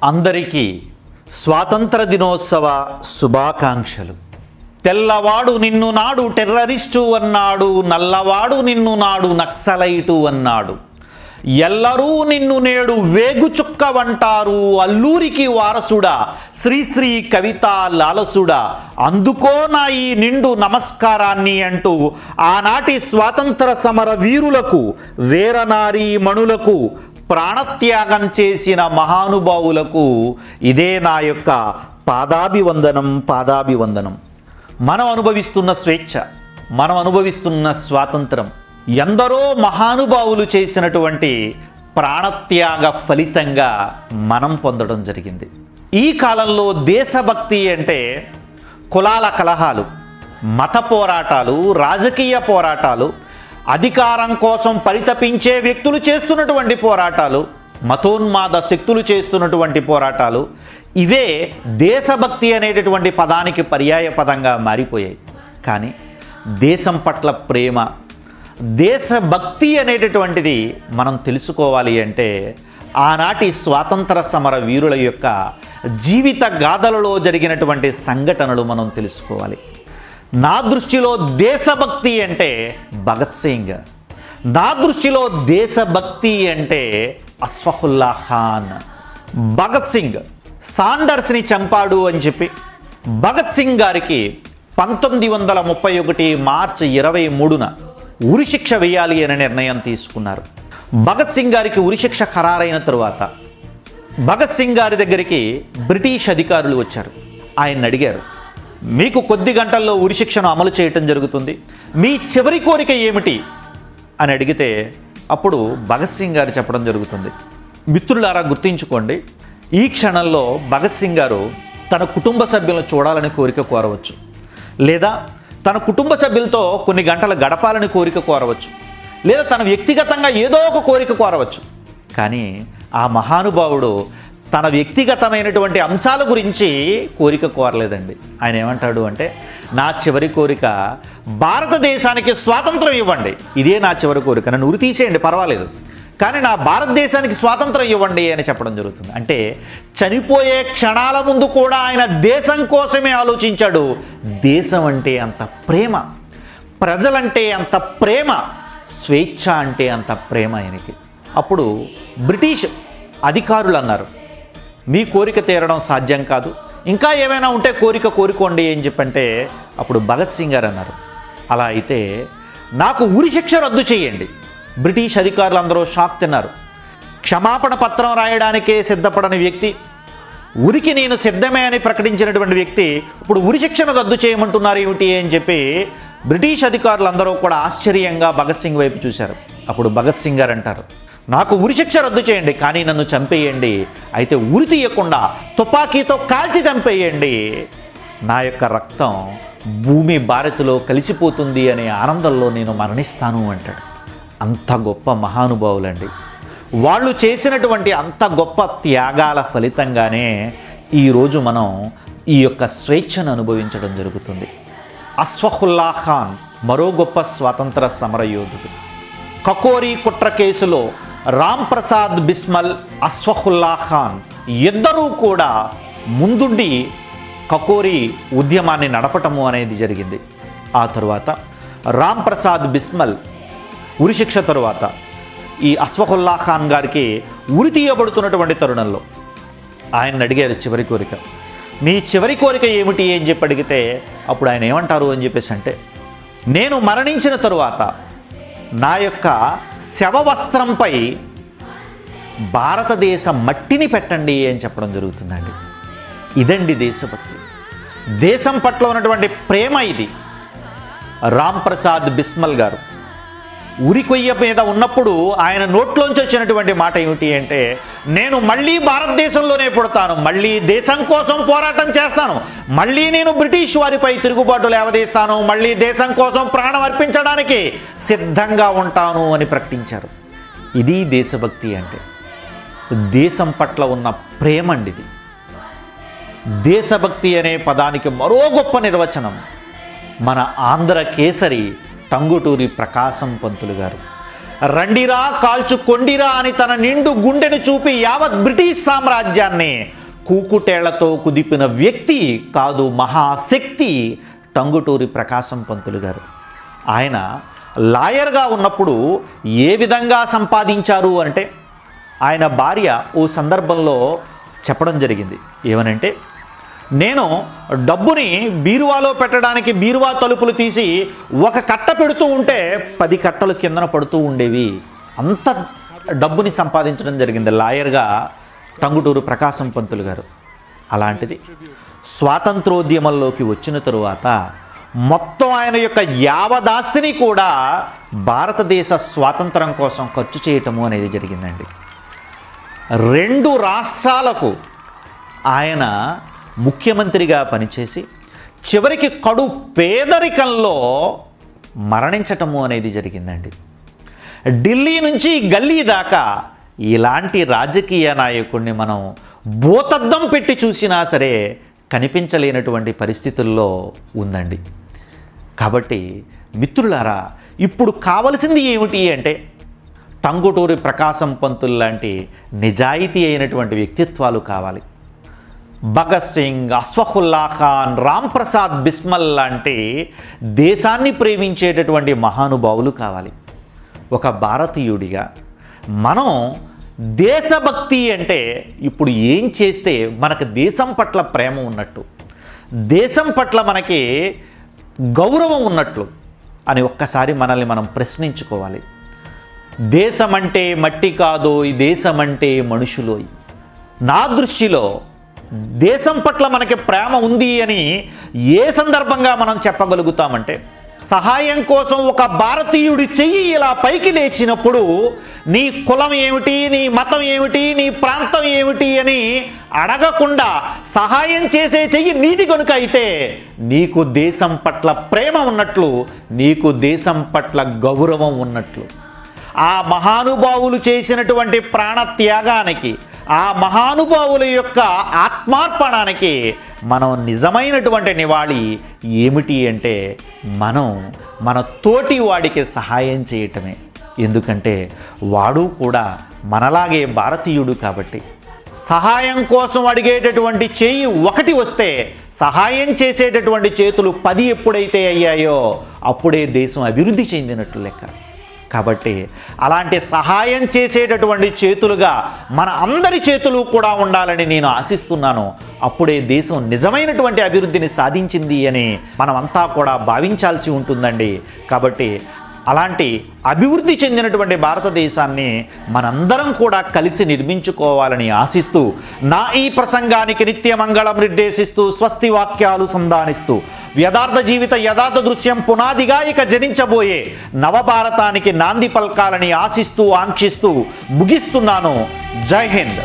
అందరికీ స్వాతంత్ర దినోత్సవ శుభాకాంక్షలు. తెల్లవాడు నిన్ను నాడు టెర్రరిస్టు అన్నాడు, నల్లవాడు నిన్ను నాడు నక్సలైటు అన్నాడు. ఎల్లరూ నిన్ను నేడు వేగుచుక్కవంటారు, అల్లూరికి వారసుడా శ్రీశ్రీ కవితా లాలసుడా, అందుకో నా ఈ నిండు నమస్కారాన్ని అంటూ ఆనాటి స్వాతంత్ర సమర వీరులకు, వీరనారీ మణులకు, ప్రాణత్యాగం చేసిన మహానుభావులకు ఇదే నా యొక్క పాదాభివందనం. మనం అనుభవిస్తున్న స్వేచ్ఛ, మనం అనుభవిస్తున్న స్వాతంత్రం ఎందరో మహానుభావులు చేసినటువంటి ప్రాణత్యాగ ఫలితంగా మనం పొందడం జరిగింది. ఈ కాలంలో దేశభక్తి అంటే కులాల కలహాలు, మత పోరాటాలు, రాజకీయ పోరాటాలు, అధికారం కోసం పరితపించే వ్యక్తులు చేస్తున్నటువంటి పోరాటాలు, మతోన్మాద శక్తులు చేస్తున్నటువంటి పోరాటాలు, ఇవే దేశభక్తి అనేటటువంటి పదానికి పర్యాయ పదంగా మారిపోయాయి. కానీ దేశం పట్ల ప్రేమ, దేశభక్తి అనేటటువంటిది మనం తెలుసుకోవాలి అంటే ఆనాటి స్వాతంత్ర సమర వీరుల యొక్క జీవిత గాథలలో జరిగినటువంటి సంఘటనలు మనం తెలుసుకోవాలి. నా దృష్టిలో దేశభక్తి అంటే భగత్ సింగ్, నా దృష్టిలో దేశభక్తి అంటే అష్ఫాకుల్లా ఖాన్. భగత్ సింగ్ సాండర్స్ని చంపాడు అని చెప్పి భగత్ సింగ్ గారికి 1931 మార్చి 23న ఉరిశిక్ష వేయాలి అనే నిర్ణయం తీసుకున్నారు. భగత్ సింగ్ గారికి ఉరిశిక్ష ఖరారైన తరువాత భగత్ సింగ్ గారి దగ్గరికి బ్రిటిష్ అధికారులు వచ్చారు. ఆయన అడిగారు, మీకు కొద్ది గంటల్లో ఉరిశిక్షను అమలు చేయటం జరుగుతుంది, మీ చివరి కోరిక ఏమిటి అని అడిగితే అప్పుడు భగత్ సింగ్ గారు చెప్పడం జరుగుతుంది. మిత్రులారా, గుర్తుంచుకోండి, ఈ క్షణంలో భగత్ సింగ్ గారు తన కుటుంబ సభ్యులను చూడాలని కోరిక కోరవచ్చు, లేదా తన కుటుంబ సభ్యులతో కొన్ని గంటలు గడపాలని కోరిక కోరవచ్చు, లేదా తన వ్యక్తిగతంగా ఏదో ఒక కోరిక కోరవచ్చు. కానీ ఆ మహానుభావుడు తన వ్యక్తిగతమైనటువంటి అంశాల గురించి కోరిక కోరలేదండి. ఆయన ఏమంటాడు అంటే, నా చివరి కోరిక భారతదేశానికి స్వాతంత్రం ఇవ్వండి, ఇదే నా చివరి కోరిక, నన్ను ఉరి తీసేయండి పర్వాలేదు, కానీ నా భారతదేశానికి స్వాతంత్రం ఇవ్వండి అని చెప్పడం జరుగుతుంది. అంటే చనిపోయే క్షణాల ముందు కూడా ఆయన దేశం కోసమే ఆలోచించాడు. దేశం అంటే అంత ప్రేమ, ప్రజలంటే అంత ప్రేమ, స్వేచ్ఛ అంటే అంత ప్రేమ ఆయనకి. అప్పుడు బ్రిటిష్ అధికారులు అన్నారు, మీ కోరిక తీరడం సాధ్యం కాదు, ఇంకా ఏమైనా ఉంటే కోరుకోండి అని చెప్పంటే అప్పుడు భగత్ సింగ్ గారు అన్నారు, అలా అయితే నాకు ఉరిశిక్ష రద్దు చేయండి. బ్రిటిష్ అధికారులు అందరూ షాక్ తిన్నారు. క్షమాపణ పత్రం రాయడానికే సిద్ధపడని వ్యక్తి, ఉరికి నేను సిద్ధమే అని ప్రకటించినటువంటి వ్యక్తి ఇప్పుడు ఉరిశిక్షను రద్దు చేయమంటున్నారు ఏమిటి అని చెప్పి బ్రిటిష్ అధికారులు అందరూ కూడా ఆశ్చర్యంగా భగత్ సింగ్ వైపు చూశారు. అప్పుడు భగత్ సింగ్ గారు అంటారు, నాకు ఉరిశిక్ష రద్దు చేయండి, కానీ నన్ను చంపేయండి, అయితే ఉరి తీయకుండా తుపాకీతో కాల్చి చంపేయండి, నా యొక్క రక్తం భూమి భారత్లో కలిసిపోతుంది అనే ఆనందంలో నేను మరణిస్తాను అంటాడు. అంత గొప్ప మహానుభావులండి. వాళ్ళు చేసినటువంటి అంత గొప్ప త్యాగాల ఫలితంగానే ఈరోజు మనం ఈ యొక్క స్వేచ్ఛను అనుభవించడం జరుగుతుంది. అష్ఫాకుల్లా ఖాన్ మరో గొప్ప స్వాతంత్ర సమరయోధుడు. కకోరి కుట్ర కేసులో రామ్ ప్రసాద్ బిస్మల్, అష్ఫాకుల్లా ఖాన్ ఇద్దరూ కూడా ముందుండి కకోరి ఉద్యమాన్ని నడపటము అనేది జరిగింది. ఆ తరువాత రామ్ ప్రసాద్ బిస్మల్ ఉరిశిక్ష తరువాత ఈ అష్ఫాకుల్లా ఖాన్ గారికి ఉరి తీయబడుతున్నటువంటి తరుణంలో ఆయన అడిగారు చివరి కోరిక, మీ చివరి కోరిక ఏమిటి అని చెప్పి అడిగితే అప్పుడు ఆయన ఏమంటారు అని చెప్పేసి అంటే, నేను మరణించిన తరువాత నా యొక్క శవవస్త్రంపై భారతదేశ మట్టిని పెట్టండి అని చెప్పడం జరుగుతుందండి. ఇదండి దేశభక్తి, దేశం పట్ల ఉన్నటువంటి ప్రేమ ఇది. రామ్ ప్రసాద్ బిస్మల్ గారు ఉరికొయ్య మీద ఉన్నప్పుడు ఆయన నోట్లోంచి వచ్చినటువంటి మాట ఏమిటి అంటే, నేను మళ్ళీ భారతదేశంలోనే పుడతాను, మళ్ళీ దేశం కోసం పోరాటం చేస్తాను, మళ్ళీ నేను బ్రిటిష్ వారిపై తిరుగుబాటు లేవదీస్తాను, మళ్ళీ దేశం కోసం ప్రాణం అర్పించడానికి సిద్ధంగా ఉంటాను అని ప్రకటించారు. ఇది దేశభక్తి అంటే, దేశం పట్ల ఉన్న ప్రేమ అండి ఇది. దేశభక్తి అనే పదానికి మరో గొప్ప నిర్వచనం మన ఆంధ్ర కేసరి టంగుటూరి ప్రకాశం పంతులు గారు. రండిరా కాల్చుకొండిరా అని తన నిండు గుండెను చూపి యావత్ బ్రిటిష్ సామ్రాజ్యాన్ని కూకుటేళ్లతో కుదిపిన వ్యక్తి కాదు, మహాశక్తి టంగుటూరి ప్రకాశం పంతులు గారు. ఆయన లాయర్గా ఉన్నప్పుడు ఏ విధంగా సంపాదించారు అంటే, ఆయన భార్య ఓ సందర్భంలో చెప్పడం జరిగింది. ఏమనంటే, నేను డబ్బుని బీరువాలో పెట్టడానికి బీరువా తలుపులు తీసి ఒక కట్ట పెడుతూ ఉంటే 10 కట్టలు కిందన పడుతూ ఉండేవి. అంత డబ్బుని సంపాదించడం జరిగింది లాయర్గా టంగుటూరు ప్రకాశం పంతులు గారు. అలాంటిది స్వాతంత్రోద్యమంలోకి వచ్చిన తరువాత మొత్తం ఆయన యొక్క యావదాస్తిని కూడా భారతదేశ స్వాతంత్రం కోసం ఖర్చు చేయటము అనేది జరిగిందండి. 2 రాష్ట్రాలకు ఆయన ముఖ్యమంత్రిగా పనిచేసి చివరికి కడు పేదరికంలో మరణించటము అనేది జరిగిందండి. ఢిల్లీ నుంచి గల్లీ దాకా ఇలాంటి రాజకీయ నాయకుడిని మనం భూతద్దం పెట్టి చూసినా సరే కనిపించలేనటువంటి పరిస్థితుల్లో ఉందండి. కాబట్టి మిత్రులారా, ఇప్పుడు కావలసింది ఏమిటి అంటే, టంగుటూరి ప్రకాశం పంతులు లాంటి నిజాయితీ అయినటువంటి వ్యక్తిత్వాలు కావాలి. భగత్ సింగ్, అష్ఫాకుల్లా ఖాన్, రామ్ ప్రసాద్ బిస్మల్ లాంటి దేశాన్ని ప్రేమించేటటువంటి మహానుభావులు కావాలి. ఒక భారతీయుడిగా మనం దేశభక్తి అంటే ఇప్పుడు ఏం చేస్తే మనకు దేశం పట్ల ప్రేమ ఉన్నట్టు, దేశం పట్ల మనకి గౌరవం ఉన్నట్లు అని ఒక్కసారి మనల్ని మనం ప్రశ్నించుకోవాలి. దేశం అంటే మట్టి కాదో, ఈ దేశం అంటే మనుషులో. నా దృష్టిలో దేశం పట్ల మనకి ప్రేమ ఉంది అని ఏ సందర్భంగా మనం చెప్పగలుగుతామంటే, సహాయం కోసం ఒక భారతీయుడి చెయ్యి ఇలా పైకి లేచినప్పుడు నీ కులం ఏమిటి, నీ మతం ఏమిటి, నీ ప్రాంతం ఏమిటి అని అడగకుండా సహాయం చేసే చెయ్యి నీది కనుక అయితే నీకు దేశం పట్ల ప్రేమ ఉన్నట్లు, నీకు దేశం పట్ల గౌరవం ఉన్నట్లు. ఆ మహానుభావులు చేసినటువంటి ప్రాణత్యాగానికి, ఆ మహానుభావుల యొక్క ఆత్మార్పణానికి మనం నిజమైనటువంటి నివాళి ఏమిటి అంటే, మనం మన తోటి వాడికి సహాయం చేయటమే. ఎందుకంటే వాడు కూడా మనలాగే భారతీయుడు కాబట్టి. సహాయం కోసం అడిగేటటువంటి చేయి ఒకటి వస్తే సహాయం చేసేటటువంటి చేతులు 10 ఎప్పుడైతే అయ్యాయో అప్పుడే దేశం అభివృద్ధి చెందినట్లు లెక్క. కాబట్టి అలాంటి సహాయం చేసేటటువంటి చేతులుగా మన అందరి చేతులు కూడా ఉండాలని నేను ఆశిస్తున్నాను. అప్పుడే దేశం నిజమైనటువంటి అభివృద్ధిని సాధించింది అని మనమంతా కూడా భావించాల్సి ఉంటుందండి. కాబట్టి అలాంటి అభివృద్ధి చెందినటువంటి భారతదేశాన్ని మనందరం కూడా కలిసి నిర్మించుకోవాలని ఆశిస్తూ, నా ఈ ప్రసంగానికి నిత్యమంగళం నిర్దేశిస్తూ, స్వస్తి వాక్యాలు సంధానిస్తూ, యథార్థ జీవిత యథార్థ దృశ్యం పునాదిగా ఇక జనించబోయే నవభారతానికి నాంది పల్కాలని ఆశిస్తూ ఆంక్షిస్తూ ముగిస్తున్నాను. జై హింద్.